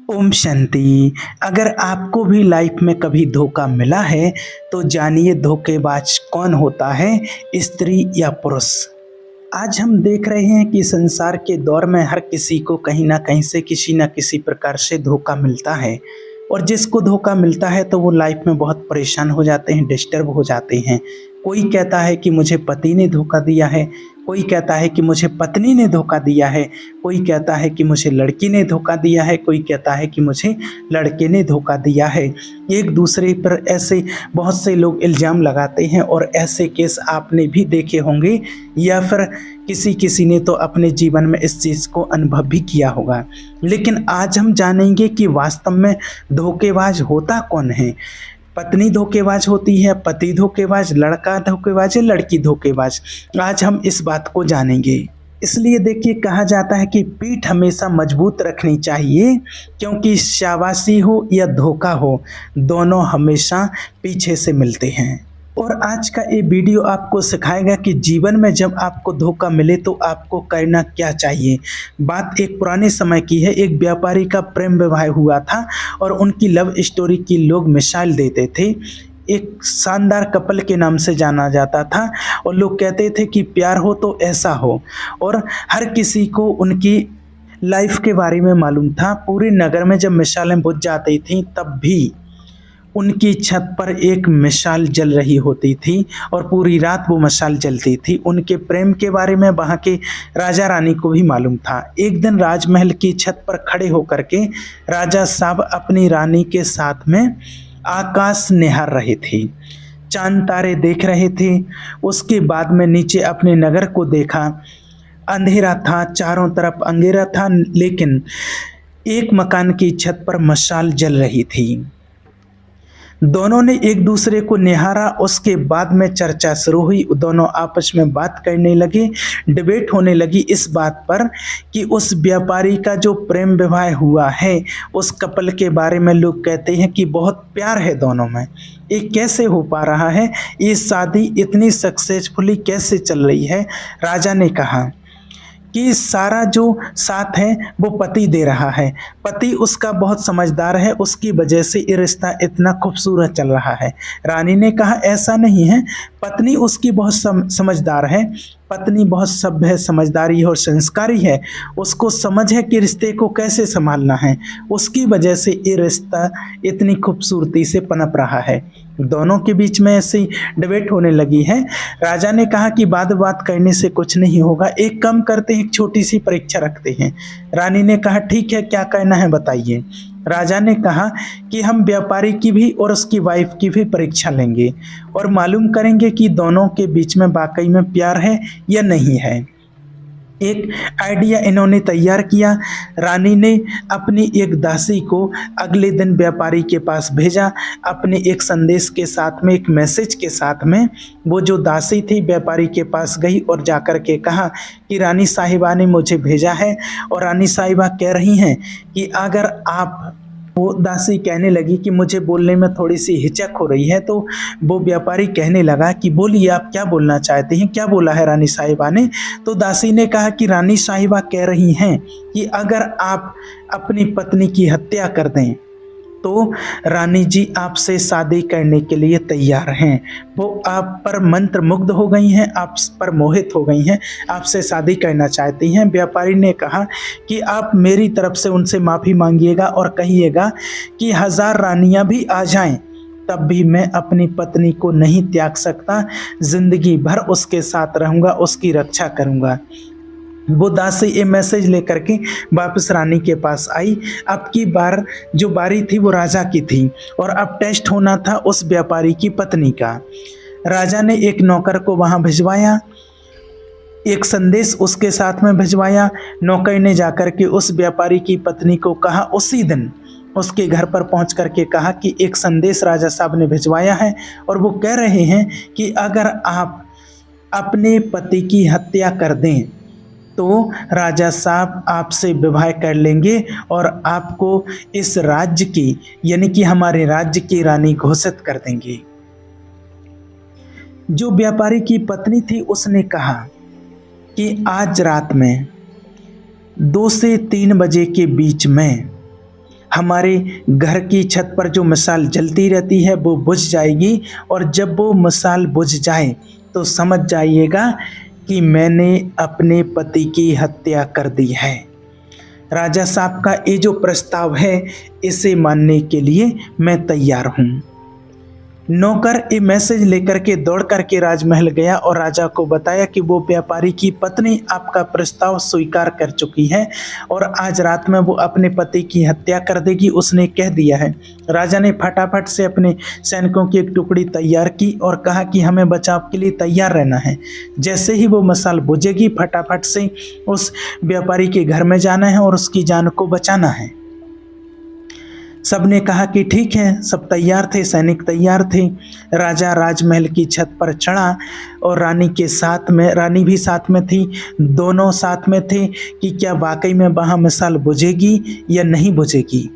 ओम शांति। अगर आपको भी लाइफ में कभी धोखा मिला है तो जानिए धोखेबाज कौन होता है, स्त्री या पुरुष। आज हम देख रहे हैं कि संसार के दौर में हर किसी को कहीं ना कहीं से किसी ना किसी प्रकार से धोखा मिलता है। और जिसको धोखा मिलता है तो वो लाइफ में बहुत परेशान हो जाते हैं, डिस्टर्ब हो जाते हैं। कोई कहता है कि मुझे पति ने धोखा दिया है, कोई कहता है कि मुझे पत्नी ने धोखा दिया है, कोई कहता है कि मुझे लड़की ने धोखा दिया है, कोई कहता है कि मुझे लड़के ने धोखा दिया है। एक दूसरे पर ऐसे बहुत से लोग इल्ज़ाम लगाते हैं और ऐसे केस आपने भी देखे होंगे या फिर किसी ने तो अपने जीवन में इस चीज़ को अनुभव भी किया होगा। लेकिन आज हम जानेंगे कि वास्तव में धोखेबाज होता कौन है। पत्नी धोखेबाज होती है, पति धोखेबाज, लड़का धोखेबाज या लड़की धोखेबाज। आज हम इस बात को जानेंगे। इसलिए देखिए, कहा जाता है कि पीठ हमेशा मजबूत रखनी चाहिए, क्योंकि शाबाशी हो या धोखा हो, दोनों हमेशा पीछे से मिलते हैं। और आज का ये वीडियो आपको सिखाएगा कि जीवन में जब आपको धोखा मिले तो आपको करना क्या चाहिए। बात एक पुराने समय की है। एक व्यापारी का प्रेम विवाह हुआ था और उनकी लव स्टोरी की लोग मिसाल देते थे। एक शानदार कपल के नाम से जाना जाता था और लोग कहते थे कि प्यार हो तो ऐसा हो। और हर किसी को उनकी लाइफ के बारे में मालूम था। पूरे नगर में जब मिसालें बुझ जाती थीं तब भी उनकी छत पर एक मिसाल जल रही होती थी और पूरी रात वो मिसाल जलती थी। उनके प्रेम के बारे में वहाँ के राजा रानी को भी मालूम था। एक दिन राजमहल की छत पर खड़े होकर के राजा साहब अपनी रानी के साथ में आकाश निहार रहे थे, चांद तारे देख रहे थे। उसके बाद में नीचे अपने नगर को देखा। अंधेरा था, चारों तरफ अंधेरा था, लेकिन एक मकान की छत पर मशाल जल रही थी। दोनों ने एक दूसरे को निहारा। उसके बाद में चर्चा शुरू हुई। दोनों आपस में बात करने लगे, डिबेट होने लगी इस बात पर कि उस व्यापारी का जो प्रेम विवाह हुआ है, उस कपल के बारे में लोग कहते हैं कि बहुत प्यार है दोनों में। ये कैसे हो पा रहा है, ये शादी इतनी सक्सेसफुली कैसे चल रही है। राजा ने कहा कि सारा जो साथ है वो पति दे रहा है, पति उसका बहुत समझदार है, उसकी वजह से ये रिश्ता इतना खूबसूरत चल रहा है। रानी ने कहा ऐसा नहीं है, पत्नी उसकी बहुत समझदार है, पत्नी बहुत सभ्य है, समझदारी है और संस्कारी है। उसको समझ है कि रिश्ते को कैसे संभालना है, उसकी वजह से ये रिश्ता इतनी खूबसूरती से पनप रहा है। दोनों के बीच में ऐसी डिबेट होने लगी है। राजा ने कहा कि बात करने से कुछ नहीं होगा, एक काम करते हैं, एक छोटी सी परीक्षा रखते हैं। रानी ने कहा ठीक है, क्या करना है बताइए। राजा ने कहा कि हम व्यापारी की भी और उसकी वाइफ की भी परीक्षा लेंगे और मालूम करेंगे कि दोनों के बीच में वाकई में प्यार है या नहीं है। एक आइडिया इन्होंने तैयार किया। रानी ने अपनी एक दासी को अगले दिन व्यापारी के पास भेजा, अपने एक संदेश के साथ में, एक मैसेज के साथ में। वो जो दासी थी व्यापारी के पास गई और जाकर के कहा कि रानी साहिबा ने मुझे भेजा है और रानी साहिबा कह रही हैं कि अगर आप, वो दासी कहने लगी कि मुझे बोलने में थोड़ी सी हिचक हो रही है। तो वो व्यापारी कहने लगा कि बोलिए, आप क्या बोलना चाहते हैं, क्या बोला है रानी साहिबा ने। तो दासी ने कहा कि रानी साहिबा कह रही हैं कि अगर आप अपनी पत्नी की हत्या कर दें तो रानी जी आपसे शादी करने के लिए तैयार हैं। वो आप पर मंत्र मुग्ध हो गई हैं, आप पर मोहित हो गई हैं, आपसे शादी करना चाहती हैं। व्यापारी ने कहा कि आप मेरी तरफ से उनसे माफ़ी मांगिएगा और कहिएगा कि 1000 रानियां भी आ जाएं तब भी मैं अपनी पत्नी को नहीं त्याग सकता, जिंदगी भर उसके साथ रहूँगा, उसकी रक्षा करूँगा। वो दासी ये मैसेज लेकर के वापस रानी के पास आई। अब की बार जो बारी थी वो राजा की थी और अब टेस्ट होना था उस व्यापारी की पत्नी का। राजा ने एक नौकर को वहाँ भिजवाया, एक संदेश उसके साथ में भिजवाया। नौकर ने जाकर के उस व्यापारी की पत्नी को कहा, उसी दिन उसके घर पर पहुंच करके कहा कि एक संदेश राजा साहब ने भिजवाया है और वो कह रहे हैं कि अगर आप अपने पति की हत्या कर दें तो राजा साहब आपसे विवाह कर लेंगे और आपको इस राज्य की, यानी कि हमारे राज्य की रानी घोषित कर देंगे। जो व्यापारी की पत्नी थी उसने कहा कि आज रात में 2 से 3 बजे के बीच में हमारे घर की छत पर जो मिसाल जलती रहती है वो बुझ जाएगी, और जब वो मिसाल बुझ जाए तो समझ जाइएगा कि मैंने अपने पति की हत्या कर दी है। राजा साहब का ये जो प्रस्ताव है इसे मानने के लिए मैं तैयार हूँ। नौकर ये मैसेज लेकर के दौड़ करके राजमहल गया और राजा को बताया कि वो व्यापारी की पत्नी आपका प्रस्ताव स्वीकार कर चुकी है और आज रात में वो अपने पति की हत्या कर देगी, उसने कह दिया है। राजा ने फटाफट से अपने सैनिकों की एक टुकड़ी तैयार की और कहा कि हमें बचाव के लिए तैयार रहना है। जैसे ही वो मसाल बुझेगी फटाफट से उस व्यापारी के घर में जाना है और उसकी जान को बचाना है। सबने कहा कि ठीक है, सब तैयार थे, सैनिक तैयार थे। राजा राजमहल की छत पर चढ़ा और रानी के साथ में, रानी भी साथ में थी, दोनों साथ में थे कि क्या वाकई में वहाँ मिसाल बुझेगी या नहीं बुझेगी।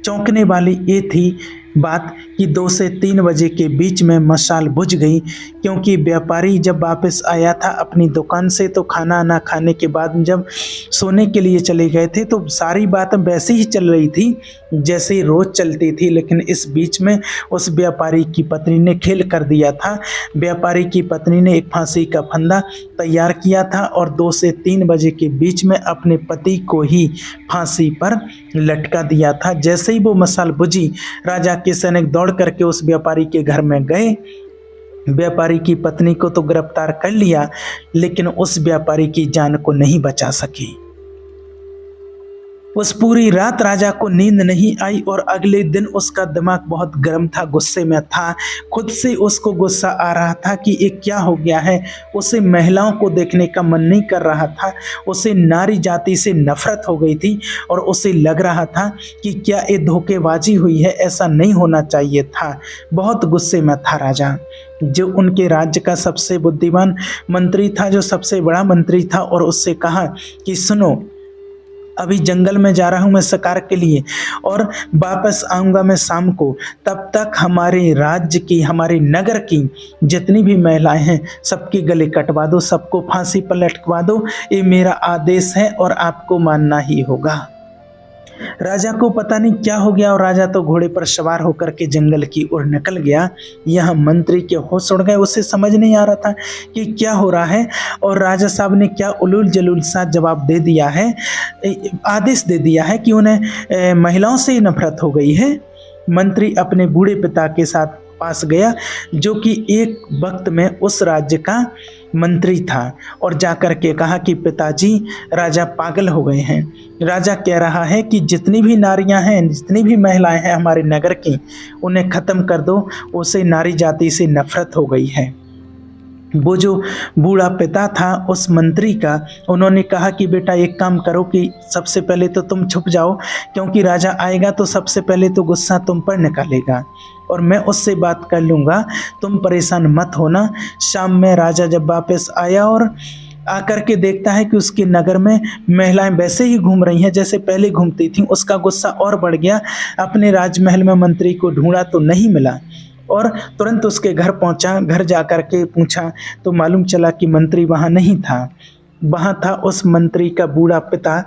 चौंकने वाली ये थी बात कि 2 से 3 बजे के बीच में मशाल बुझ गई, क्योंकि व्यापारी जब वापस आया था अपनी दुकान से तो खाना ना खाने के बाद जब सोने के लिए चले गए थे तो सारी बात वैसे ही चल रही थी जैसे रोज़ चलती थी। लेकिन इस बीच में उस व्यापारी की पत्नी ने खेल कर दिया था। व्यापारी की पत्नी ने एक फांसी का फंदा तैयार किया था और 2 से 3 बजे के बीच में अपने पति को ही फांसी पर लटका दिया था। जैसे ही वो मशाल बुझी राजा के सैनिक दौड़ करके उस व्यापारी के घर में गए। व्यापारी की पत्नी को तो गिरफ्तार कर लिया, लेकिन उस व्यापारी की जान को नहीं बचा सकी। उस पूरी रात राजा को नींद नहीं आई और अगले दिन उसका दिमाग बहुत गर्म था, गुस्से में था। खुद से उसको गुस्सा आ रहा था कि ये क्या हो गया है। उसे महिलाओं को देखने का मन नहीं कर रहा था, उसे नारी जाति से नफरत हो गई थी और उसे लग रहा था कि क्या ये धोखेबाजी हुई है, ऐसा नहीं होना चाहिए था। बहुत गुस्से में था राजा, जो उनके राज्य का सबसे बुद्धिमान मंत्री था, जो सबसे बड़ा मंत्री था, और उससे कहा कि सुनो, अभी जंगल में जा रहा हूँ मैं शिकार के लिए और वापस आऊँगा मैं शाम को। तब तक हमारे राज्य की, हमारे नगर की जितनी भी महिलाएं हैं सबके गले कटवा दो, सबको फांसी पर लटकवा दो। ये मेरा आदेश है और आपको मानना ही होगा। राजा को पता नहीं क्या हो गया और राजा तो घोड़े पर सवार होकर के जंगल की ओर निकल गया। यह मंत्री के होश उड़ गए, उसे समझ नहीं आ रहा था कि क्या हो रहा है और राजा साहब ने क्या उलूल जलूल सा जवाब दे दिया है, आदेश दे दिया है कि उन्हें महिलाओं से ही नफरत हो गई है। मंत्री अपने बूढ़े पिता के साथ पास गया, जो कि एक वक्त में उस राज्य का मंत्री था, और जाकर के कहा कि पिताजी, राजा पागल हो गए हैं। राजा कह रहा है कि जितनी भी नारियां हैं, जितनी भी महिलाएं हैं हमारे नगर की, उन्हें ख़त्म कर दो, उसे नारी जाति से नफरत हो गई है। वो जो बूढ़ा पिता था उस मंत्री का, उन्होंने कहा कि बेटा एक काम करो कि सबसे पहले तो तुम छुप जाओ, क्योंकि राजा आएगा तो सबसे पहले तो गुस्सा तुम पर निकालेगा और मैं उससे बात कर लूँगा, तुम परेशान मत होना। शाम में राजा जब वापस आया और आकर के देखता है कि उसके नगर में महिलाएं वैसे ही घूम रही हैं जैसे पहले घूमती थीं, उसका गुस्सा और बढ़ गया। अपने राजमहल में मंत्री को ढूंढा तो नहीं मिला और तुरंत उसके घर पहुंचा। घर जाकर के पूछा तो मालूम चला कि मंत्री वहां नहीं था, वहां था उस मंत्री का बूढ़ा पिता।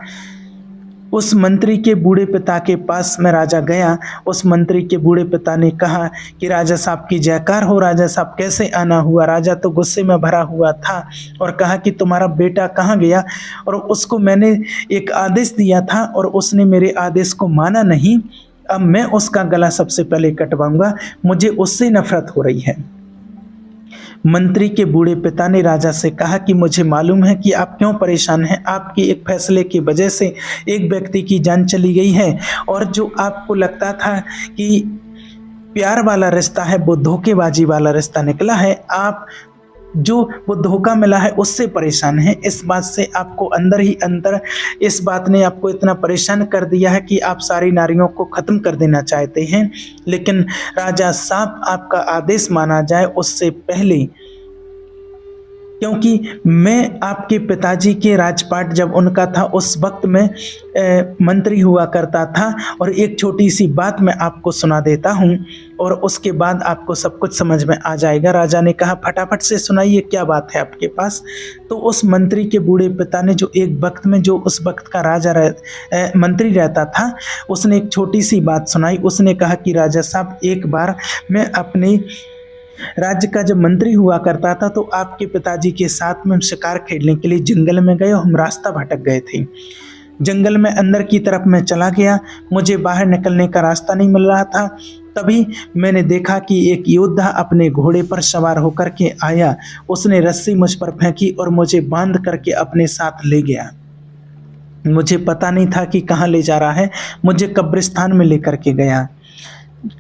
उस मंत्री के बूढ़े पिता के पास में राजा गया। उस मंत्री के बूढ़े पिता ने कहा कि राजा साहब की जयकार हो, राजा साहब कैसे आना हुआ। राजा तो गुस्से में भरा हुआ था और कहा कि तुम्हारा बेटा कहाँ गया, और उसको मैंने एक आदेश दिया था और उसने मेरे आदेश को माना नहीं। अब मैं उसका गला सबसे पहले कटवाऊंगा, मुझे उससे नफरत हो रही है। मंत्री के बूढ़े पिता ने राजा से कहा कि मुझे मालूम है कि आप क्यों परेशान हैं। आपके एक फैसले की वजह से एक व्यक्ति की जान चली गई है और जो आपको लगता था कि प्यार वाला रिश्ता है वो धोखेबाजी वाला रिश्ता निकला है। आप जो वो धोखा मिला है उससे परेशान है। इस बात से आपको अंदर ही अंदर इस बात ने आपको इतना परेशान कर दिया है कि आप सारी नारियों को ख़त्म कर देना चाहते हैं। लेकिन राजा साहब, आपका आदेश माना जाए उससे पहले क्योंकि मैं आपके पिताजी के राजपाट जब उनका था उस वक्त में मंत्री हुआ करता था। और एक छोटी सी बात मैं आपको सुना देता हूँ और उसके बाद आपको सब कुछ समझ में आ जाएगा। राजा ने कहा, फटाफट से सुनाइए, क्या बात है आपके पास। तो उस मंत्री के बूढ़े पिता ने, जो एक वक्त में जो उस वक्त का मंत्री रहता था, उसने एक छोटी सी बात सुनाई। उसने कहा कि राजा साहब, एक बार मैं अपने राज्य का जब मंत्री हुआ करता था तो आपके पिताजी के साथ में हम शिकार खेलने के लिए जंगल में गए और हम रास्ता भटक गए थे। जंगल में अंदर की तरफ मैं चला गया, मुझे बाहर निकलने का रास्ता नहीं मिल रहा था। तभी मैंने देखा कि एक योद्धा अपने घोड़े पर सवार होकर के आया। उसने रस्सी मुझ पर फेंकी और मुझे बांध करके अपने साथ ले गया। मुझे पता नहीं था कि कहाँ ले जा रहा है। मुझे कब्रिस्तान में लेकर के गया।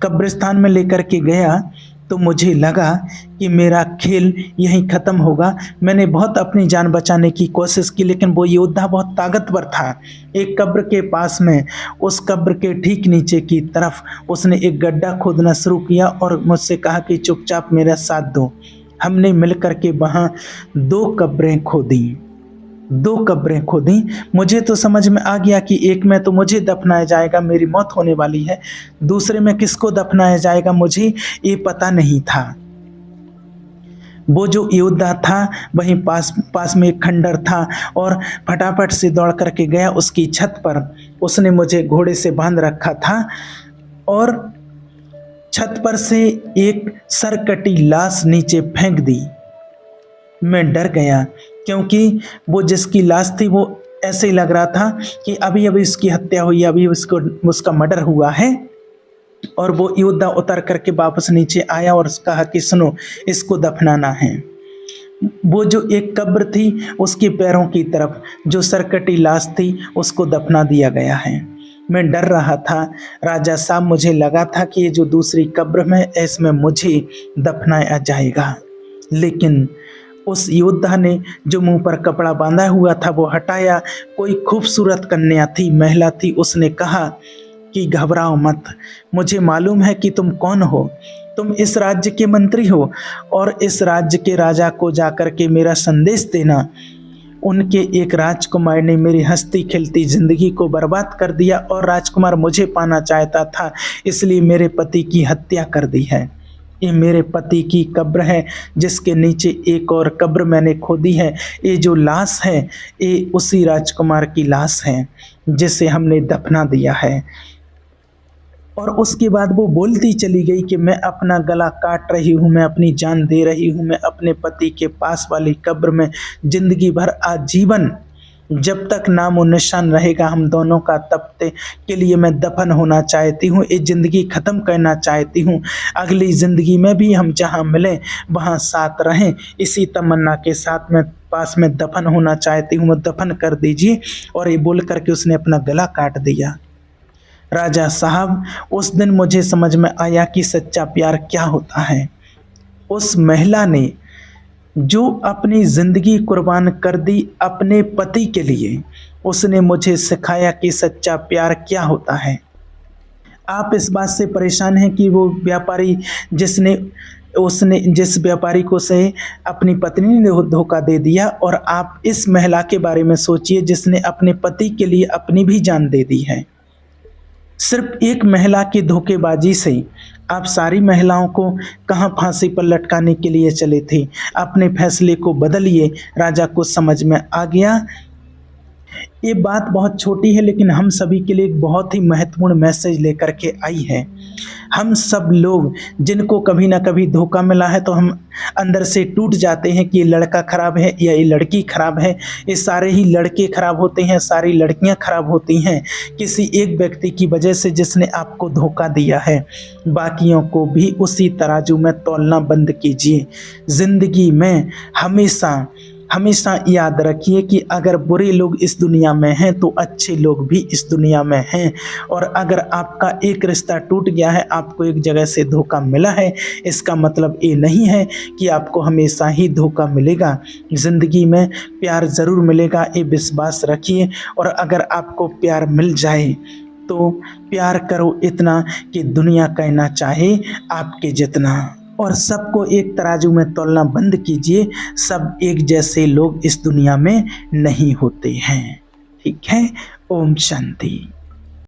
कब्रिस्तान में लेकर के गया तो मुझे लगा कि मेरा खेल यहीं ख़त्म होगा। मैंने बहुत अपनी जान बचाने की कोशिश की, लेकिन वो योद्धा बहुत ताकतवर था। एक कब्र के पास में, उस कब्र के ठीक नीचे की तरफ उसने एक गड्ढा खोदना शुरू किया और मुझसे कहा कि चुपचाप मेरा साथ दो। हमने मिल कर के वहाँ 2 कब्रें खोदी। मुझे तो समझ में आ गया कि एक में तो मुझे दफनाया जाएगा, मेरी मौत होने वाली है। दूसरे में किसको दफनाया जाएगा मुझे ये पता नहीं था। वो जो योद्धा था वहीं पास में एक खंडर था और फटाफट से दौड़ करके गया उसकी छत पर। उसने मुझे घोड़े से बांध रखा था और छत पर से एक सरकटी लाश नीचे फेंक दी। मैं डर गया क्योंकि वो जिसकी लाश थी वो ऐसे ही लग रहा था कि अभी अभी उसकी हत्या हुई, अभी उसका मर्डर हुआ है। और वो योद्धा उतर करके वापस नीचे आया और कहा कि सुनो, इसको दफनाना है। वो जो एक कब्र थी उसके पैरों की तरफ जो सरकटी लाश थी उसको दफना दिया गया है। मैं डर रहा था राजा साहब, मुझे लगा था कि ये जो दूसरी कब्र में इसमें मुझे दफनाया जाएगा। लेकिन उस योद्धा ने जो मुंह पर कपड़ा बांधा हुआ था वो हटाया। कोई खूबसूरत कन्या थी, महिला थी। उसने कहा कि घबराओ मत, मुझे मालूम है कि तुम कौन हो। तुम इस राज्य के मंत्री हो और इस राज्य के राजा को जाकर के मेरा संदेश देना। उनके एक राजकुमार ने मेरी हंसती खिलती जिंदगी को बर्बाद कर दिया और राजकुमार मुझे पाना चाहता था, इसलिए मेरे पति की हत्या कर दी है। ये मेरे पति की कब्र है जिसके नीचे एक और कब्र मैंने खोदी है। ये जो लाश है ये उसी राजकुमार की लाश है जिसे हमने दफना दिया है। और उसके बाद वो बोलती चली गई कि मैं अपना गला काट रही हूँ, मैं अपनी जान दे रही हूँ, मैं अपने पति के पास वाली कब्र में जिंदगी भर आजीवन जब तक नामो निशान रहेगा हम दोनों का तब तक के लिए मैं दफन होना चाहती हूँ। ये ज़िंदगी ख़त्म करना चाहती हूँ। अगली ज़िंदगी में भी हम जहाँ मिलें वहाँ साथ रहें, इसी तमन्ना के साथ मैं पास में दफन होना चाहती हूँ, मैं दफन कर दीजिए। और ये बोल करके उसने अपना गला काट दिया। राजा साहब, उस दिन मुझे समझ में आया कि सच्चा प्यार क्या होता है। उस महिला ने जो अपनी ज़िंदगी कुर्बान कर दी अपने पति के लिए, उसने मुझे सिखाया कि सच्चा प्यार क्या होता है। आप इस बात से परेशान हैं कि वो व्यापारी जिस व्यापारी को से अपनी पत्नी ने धोखा दे दिया, और आप इस महिला के बारे में सोचिए जिसने अपने पति के लिए अपनी भी जान दे दी है। सिर्फ एक महिला की धोखेबाजी से आप सारी महिलाओं को कहाँ फांसी पर लटकाने के लिए चले थे। अपने फैसले को बदलिए। राजा को समझ में आ गया। ये बात बहुत छोटी है लेकिन हम सभी के लिए एक बहुत ही महत्वपूर्ण मैसेज लेकर के आई है। हम सब लोग जिनको कभी ना कभी धोखा मिला है तो हम अंदर से टूट जाते हैं कि ये लड़का खराब है या ये लड़की खराब है। ये सारे ही लड़के खराब होते हैं, सारी लड़कियां खराब होती हैं किसी एक व्यक्ति की वजह से जिसने आपको धोखा दिया है। बाकियों को भी उसी तराजू में तौलना बंद कीजिए। ज़िंदगी में हमेशा याद रखिए कि अगर बुरे लोग इस दुनिया में हैं तो अच्छे लोग भी इस दुनिया में हैं। और अगर आपका एक रिश्ता टूट गया है, आपको एक जगह से धोखा मिला है, इसका मतलब ये नहीं है कि आपको हमेशा ही धोखा मिलेगा। ज़िंदगी में प्यार ज़रूर मिलेगा, ये विश्वास रखिए। और अगर आपको प्यार मिल जाए तो प्यार करो इतना कि दुनिया कहना चाहे आपके जितना। और सबको एक तराजू में तौलना बंद कीजिए। सब एक जैसे लोग इस दुनिया में नहीं होते हैं। ठीक है। ओम शांति।